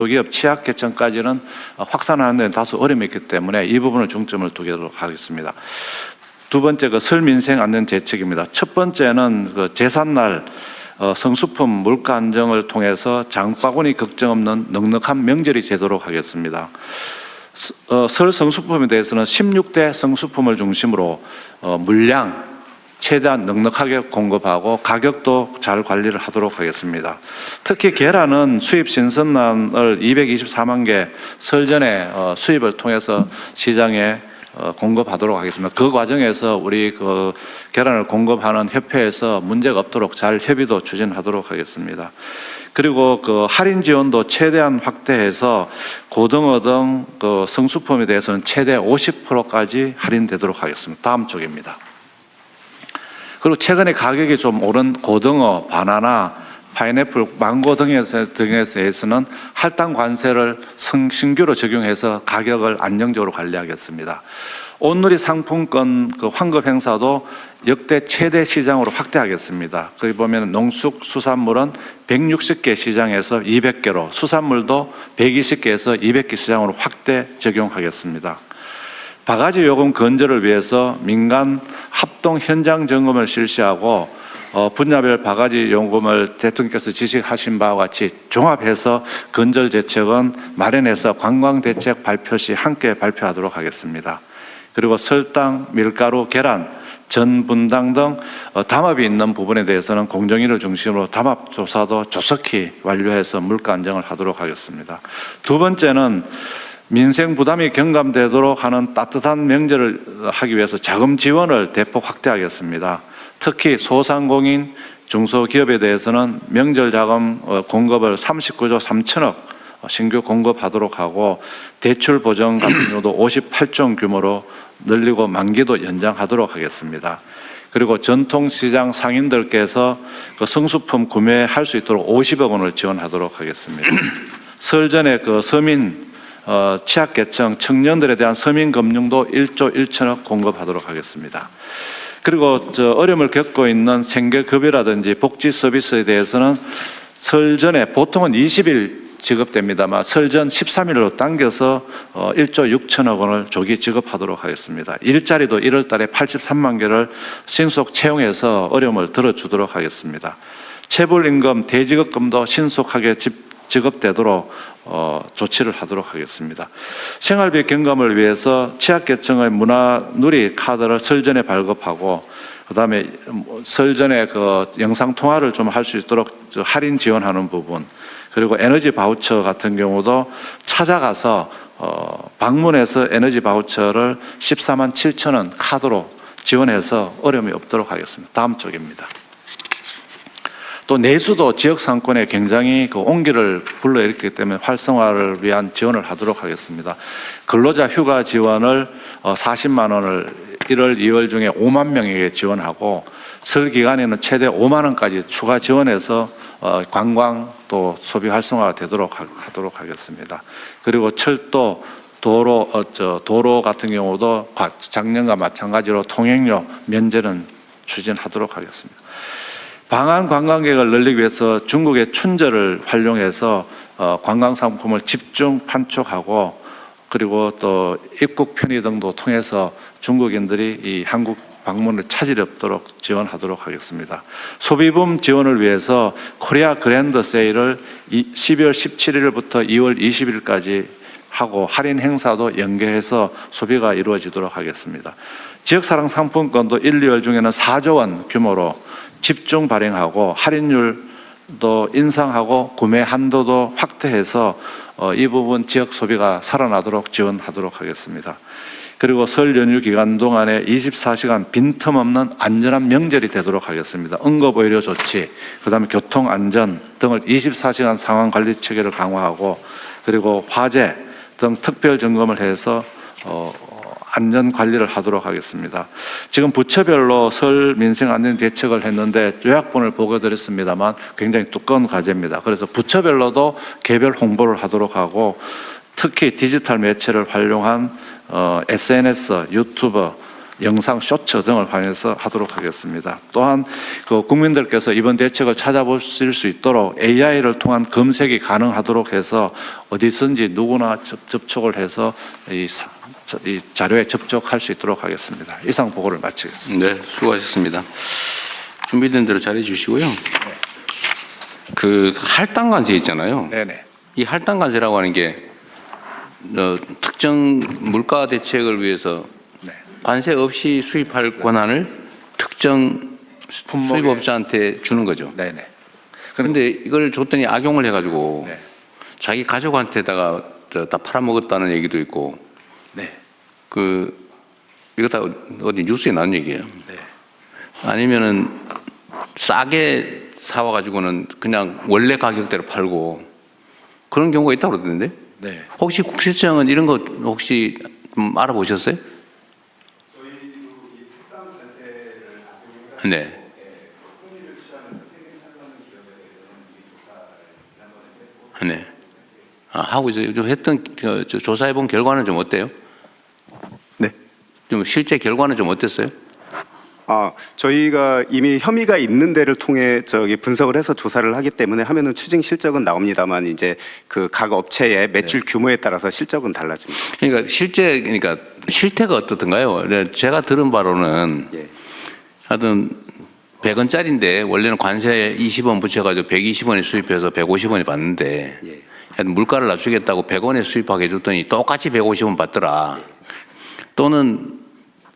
기업 취약계층까지는 확산하는 데는 다소 어려움이 있기 때문에 이 부분을 중점을 두도록 하겠습니다. 두 번째, 설 민생 안전 대책입니다. 첫 번째는 제삿날 성수품 물가 안정을 통해서 장바구니 걱정 없는 넉넉한 명절이 되도록 하겠습니다. 설 성수품에 대해서는 16대 성수품을 중심으로 물량 최대한 넉넉하게 공급하고 가격도 잘 관리를 하도록 하겠습니다. 특히 계란은 수입 신선란을 224만 개 설 전에 수입을 통해서 시장에 공급하도록 하겠습니다. 그 과정에서 우리 계란을 공급하는 협회에서 문제가 없도록 잘 협의도 추진하도록 하겠습니다. 그리고 할인 지원도 최대한 확대해서 고등어 등 성수품에 대해서는 최대 50%까지 할인되도록 하겠습니다. 다음 쪽입니다. 그리고 최근에 가격이 좀 오른 고등어, 바나나, 파인애플, 망고 등에 대해서는 할당 관세를 신규로 적용해서 가격을 안정적으로 관리하겠습니다. 온누리 상품권 환급 행사도 역대 최대 시장으로 확대하겠습니다. 거기 보면 농축수산물은 160개 시장에서 200개로, 수산물도 120개에서 200개 시장으로 확대 적용하겠습니다. 바가지 요금 건조를 위해서 민간 합동 현장 점검을 실시하고 분야별 바가지 요금을 대통령께서 지시하신 바와 같이 종합해서 건설 대책은 마련해서 관광 대책 발표 시 함께 발표하도록 하겠습니다. 그리고 설탕, 밀가루, 계란, 전 분당 등 담합이 있는 부분에 대해서는 공정위를 중심으로 담합 조사도 조속히 완료해서 물가 안정을 하도록 하겠습니다. 두 번째는 민생 부담이 경감되도록 하는 따뜻한 명절을 하기 위해서 자금 지원을 대폭 확대하겠습니다. 특히 소상공인, 중소기업에 대해서는 명절 자금 공급을 39조 3천억 신규 공급하도록 하고 대출 보증 같은 경우도 58조 규모로 늘리고 만기도 연장하도록 하겠습니다. 그리고 전통시장 상인들께서 성수품 구매할 수 있도록 50억 원을 지원하도록 하겠습니다. 설 전에 서민 취약계층 청년들에 대한 서민금융도 1조 1천억 공급하도록 하겠습니다. 그리고 어려움을 겪고 있는 생계급여라든지 복지 서비스에 대해서는 설 전에 보통은 20일 지급됩니다만 설 전 13일로 당겨서 1조 6천억 원을 조기 지급하도록 하겠습니다. 일자리도 1월 달에 83만 개를 신속 채용해서 어려움을 덜어주도록 하겠습니다. 체불임금, 대지급금도 신속하게 지급되도록 조치를 하도록 하겠습니다. 생활비 경감을 위해서 취약계층의 문화누리 카드를 설 전에 발급하고 그다음에 설 전에 영상통화를 좀 할 수 있도록 할인 지원하는 부분, 그리고 에너지 바우처 같은 경우도 찾아가서 방문해서 에너지 바우처를 14만 7천 원 카드로 지원해서 어려움이 없도록 하겠습니다. 다음 쪽입니다. 또 내수도 지역 상권에 굉장히 온기를 불러일으키기 때문에 활성화를 위한 지원을 하도록 하겠습니다. 근로자 휴가 지원을 40만 원을 1월, 2월 중에 5만 명에게 지원하고 설 기간에는 최대 5만 원까지 추가 지원해서 관광 또 소비 활성화가 되도록 하도록 하겠습니다. 그리고 철도, 도로 같은 경우도 작년과 마찬가지로 통행료 면제는 추진하도록 하겠습니다. 방한 관광객을 늘리기 위해서 중국의 춘절을 활용해서 관광 상품을 집중 판촉하고 그리고 또 입국 편의 등도 통해서 중국인들이 이 한국 방문을 차질 없도록 지원하도록 하겠습니다. 소비붐 지원을 위해서 코리아 그랜드 세일을 12월 17일부터 2월 20일까지 하고 할인 행사도 연계해서 소비가 이루어지도록 하겠습니다. 지역사랑 상품권도 1, 2월 중에는 4조 원 규모로 집중 발행하고 할인율도 인상하고 구매 한도도 확대해서 이 부분 지역 소비가 살아나도록 지원하도록 하겠습니다. 그리고 설 연휴 기간 동안에 24시간 빈틈없는 안전한 명절이 되도록 하겠습니다. 응급의료 조치, 그다음에 교통안전 등을 24시간 상황관리 체계를 강화하고 그리고 화재 등 특별 점검을 해서 안전 관리를 하도록 하겠습니다. 지금 부처별로 설 민생 안전 대책을 했는데 요약본을 보고드렸습니다만 굉장히 두꺼운 과제입니다. 그래서 부처별로도 개별 홍보를 하도록 하고 특히 디지털 매체를 활용한 SNS, 유튜브 영상 쇼츠 등을 활용해서 하도록 하겠습니다. 또한 그 국민들께서 이번 대책을 찾아보실 수 있도록 AI를 통한 검색이 가능하도록 해서 어디선지 누구나 접촉을 해서 이 자료에 접촉할 수 있도록 하겠습니다. 이상 보고를 마치겠습니다. 네, 수고하셨습니다. 준비된 대로 잘해 주시고요. 그 할당관세 있잖아요. 네네. 이 할당관세라고 하는 게 특정 물가 대책을 위해서 네. 관세 없이 수입할 권한을 특정 수입업자한테 주는 거죠. 네네. 그런데 이걸 줬더니 악용을 해가지고 네. 자기 가족한테다가 다 팔아먹었다는 얘기도 있고, 네. 이거 다 어디 뉴스에 나온 얘기예요. 네. 아니면은 싸게 사와가지고는 그냥 원래 가격대로 팔고 그런 경우가 있다고 그러던데. 네. 혹시 국세청은 이런 거 혹시 좀 알아보셨어요? 네. 네. 하고 이제 좀 했던 조사해 본 결과는 좀 어때요? 네. 좀 실제 결과는 좀 어땠어요? 저희가 이미 혐의가 있는 데를 통해 분석을 해서 조사를 하기 때문에 하면은 추징 실적은 나옵니다만 이제 그 각 업체의 매출 규모에 따라서 실적은 달라집니다. 그러니까 실태가 어떻던가요? 제가 들은 바로는 예. 하여튼 100원짜리인데 원래는 관세 20원 붙여가지고 120원에 수입해서 150원에 받는데 예. 하여튼 물가를 낮추겠다고 100원에 수입하게 해줬더니 똑같이 150원 받더라. 또는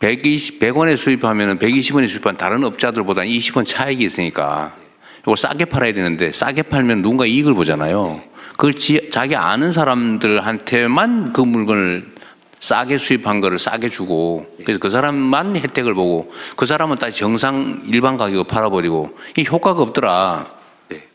100원에 수입하면 120원에 수입한 다른 업자들보다 20원 차익이 있으니까 이걸 싸게 팔아야 되는데 싸게 팔면 누군가 이익을 보잖아요. 그걸 자기 아는 사람들한테만 그 물건을 싸게 수입한 거를 싸게 주고 그래서 그 사람만 혜택을 보고 그 사람은 다시 정상 일반 가격을 팔아버리고 이 효과가 없더라.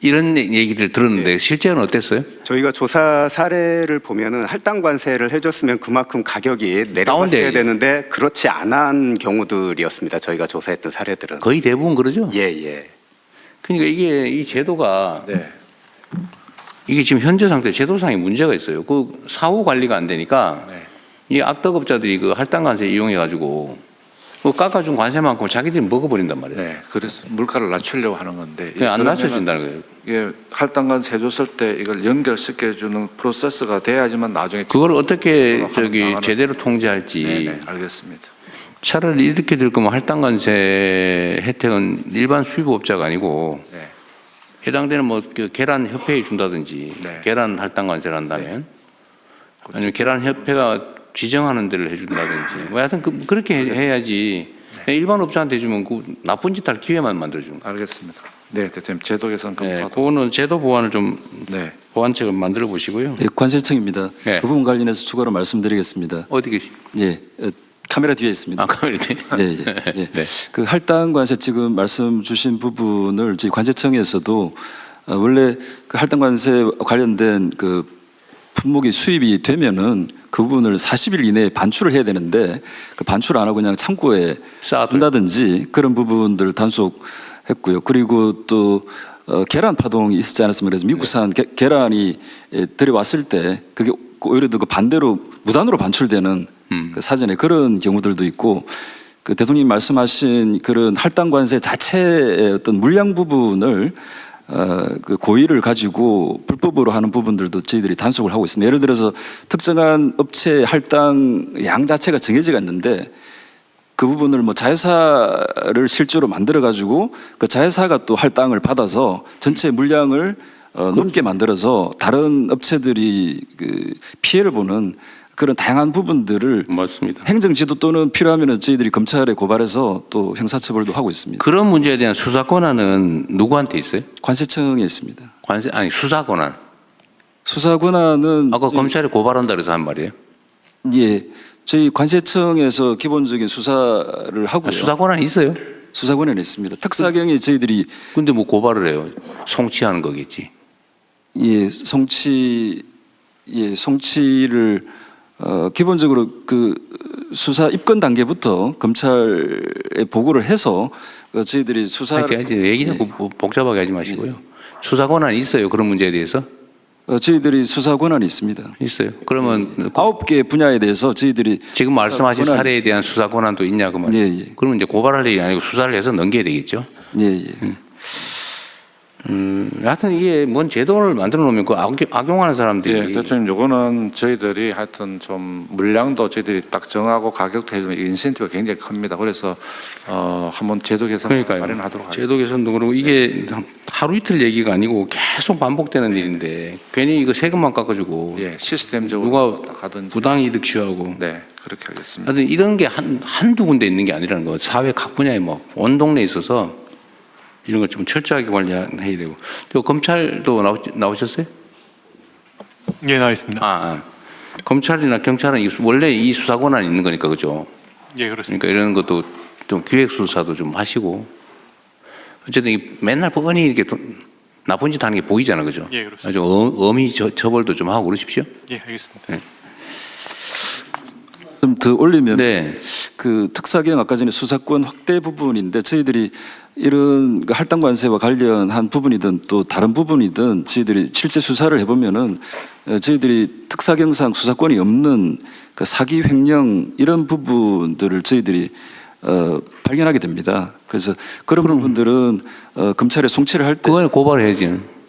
이런 얘기를 들었는데 실제는 어땠어요? 저희가 조사 사례를 보면은 할당 관세를 해줬으면 그만큼 가격이 내려갔어야 되는데 그렇지 않은 경우들이었습니다. 저희가 조사했던 사례들은 거의 대부분 그러죠. 예. 그러니까 이게 이 제도가 네. 이게 지금 현재 상태 제도상의 문제가 있어요. 그 사후 관리가 안 되니까 네. 이 악덕업자들이 그 할당 관세 이용해 가지고 그 깎아준 관세만큼 자기들이 먹어버린단 말이에요. 네. 그래서 물가를 낮추려고 하는 건데 안 낮춰진다는 거예요. 이게 할당관세 해줬을 때 이걸 연결시켜주는 프로세스가 돼야지만 나중에 그걸 어떻게 나가는- 제대로 통제할지. 네네. 알겠습니다. 차라리 이렇게 될 거면 할당 관세 혜택은 일반 수입업자가 아니고 네. 해당되는 그 계란 협회에 준다든지 네. 계란 할당 관세를 한다면 아니면 계란 협회가 지정하는 데를 해준다든지 뭐 하여튼 그렇게 해야지 일반 업자한테 주면 그 나쁜 짓 할 기회만 만들어주는 거예요. 알겠습니다. 네, 대표님 제도 개선 네, 검토하도록. 그거는 제도 보완을 좀 네. 보완책을 만들어 보시고요. 네, 관세청입니다. 네. 그 부분 관련해서 추가로 말씀드리겠습니다. 어디 계시? 예, 카메라 뒤에 있습니다. 카메라에. 예. 네. 그 할당 관세 지금 말씀 주신 부분을 저희 관세청에서도 원래 그 할당 관세 관련된 그 품목이 수입이 되면은 그 부분을 40일 이내에 반출을 해야 되는데 그 반출 안 하고 그냥 창고에 둔다든지 그런 부분들을 단속했고요. 그리고 또 계란 파동이 있었지 않았습니까? 그래서 미국산 계란이 들여왔을 때 그게 오히려 더 그 반대로 무단으로 반출되는 그 사전에 그런 경우들도 있고 그 대통령님 말씀하신 그런 할당 관세 자체의 어떤 물량 부분을 그 고의를 가지고 불법으로 하는 부분들도 저희들이 단속을 하고 있습니다. 예를 들어서 특정한 업체 할당 양 자체가 정해져 있는데 그 부분을 뭐 자회사를 실제로 만들어 가지고 그 자회사가 또 할당을 받아서 전체 물량을 높게 만들어서 다른 업체들이 그 피해를 보는 그런 다양한 부분들을 맞습니다. 행정지도 또는 필요하면 저희들이 검찰에 고발해서 또 형사처벌도 하고 있습니다. 그런 문제에 대한 수사 권한은 누구한테 있어요? 관세청에 있습니다. 수사 권한. 수사 권한은 아까 검찰에 고발한다 그래서 한 말이에요. 예, 저희 관세청에서 기본적인 수사를 하고요. 수사 권한이 있어요? 수사 권한이 있습니다. 특사경에 저희들이 근데 뭐 고발을 해요? 송치하는 거겠지. 송치를 기본적으로 그 수사 입건 단계부터 검찰에 보고를 해서 저희들이 수사를 얘기 자꾸 복잡하게 하지 마시고요. 수사 권한이 있어요? 그런 문제에 대해서? 저희들이 수사 권한이 있습니다. 있어요. 그러면 9개 분야에 대해서 저희들이 지금 말씀하신 권한이 사례에 있습니다. 대한 수사 권한도 있냐 그 말이에요. 예, 예. 그러면 이제 고발할 일이 아니고 수사를 해서 넘겨야 되겠죠. 예, 예. 하여튼 이게 뭔 제도를 만들어 놓으면 그 악용하는 사람들이 예, 대통령 요거는 저희들이 하여튼 좀 물량도 저희들이 딱 정하고 가격도 해주면 인센티브가 굉장히 큽니다. 그래서 한번 제도 개선 그러니까요. 마련하도록 하겠습니다. 제도 개선도 그러고 이게 하루 이틀 얘기가 아니고 계속 반복되는 일인데 괜히 이거 세금만 깎아주고 예, 시스템적으로 누가 딱 하든지. 부당이득 취하고 네, 그렇게 하겠습니다. 하여튼 이런 게 한두 군데 있는 게 아니라는 거. 사회 각 분야에 뭐 온 동네에 있어서 이런 걸 좀 철저하게 관리해야 되고. 또 검찰도 나오셨어요? 예, 나와 있습니다. 검찰이나 경찰은 원래 이 수사 권한이 있는 거니까 그죠? 예, 그렇습니다. 그러니까 이런 것도 좀 기획 수사도 좀 하시고. 어쨌든 이게 맨날 뻔히 이렇게 나쁜 짓 하는 게 보이잖아, 그죠? 예, 그렇습니다. 아주 엄히 처벌도 좀 하고 그러십시오. 예, 알겠습니다. 좀 더 올리면 네. 그 특사경 아까 전에 수사권 확대 부분인데 저희들이 이런 그 할당 관세와 관련한 부분이든 또 다른 부분이든 저희들이 실제 수사를 해보면은 저희들이 특사경상 수사권이 없는 그 사기 횡령 이런 부분들을 저희들이 발견하게 됩니다. 그래서 그런 부분들은 검찰에 송치를 할 때 그걸 고발해야지.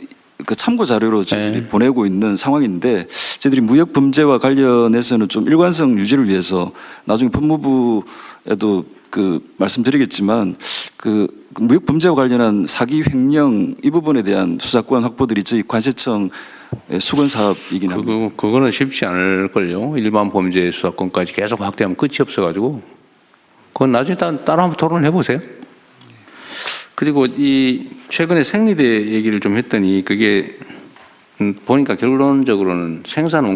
그 참고 자료로 저희들이 네. 보내고 있는 상황인데 저희들이 무역 범죄와 관련해서는 좀 일관성 유지를 위해서 나중에 법무부에도 그 말씀드리겠지만 그 무역 범죄와 관련한 사기 횡령 이 부분에 대한 수사권 확보들이 저희 관세청 수건 사업이긴 합니다. 그거는 쉽지 않을걸요. 일반 범죄 수사권까지 계속 확대하면 끝이 없어가지고. 그건 나중에 따로 한번 토론을 해보세요. 그리고 이 최근에 생리대 얘기를 좀 했더니 그게 보니까 결론적으로는 생산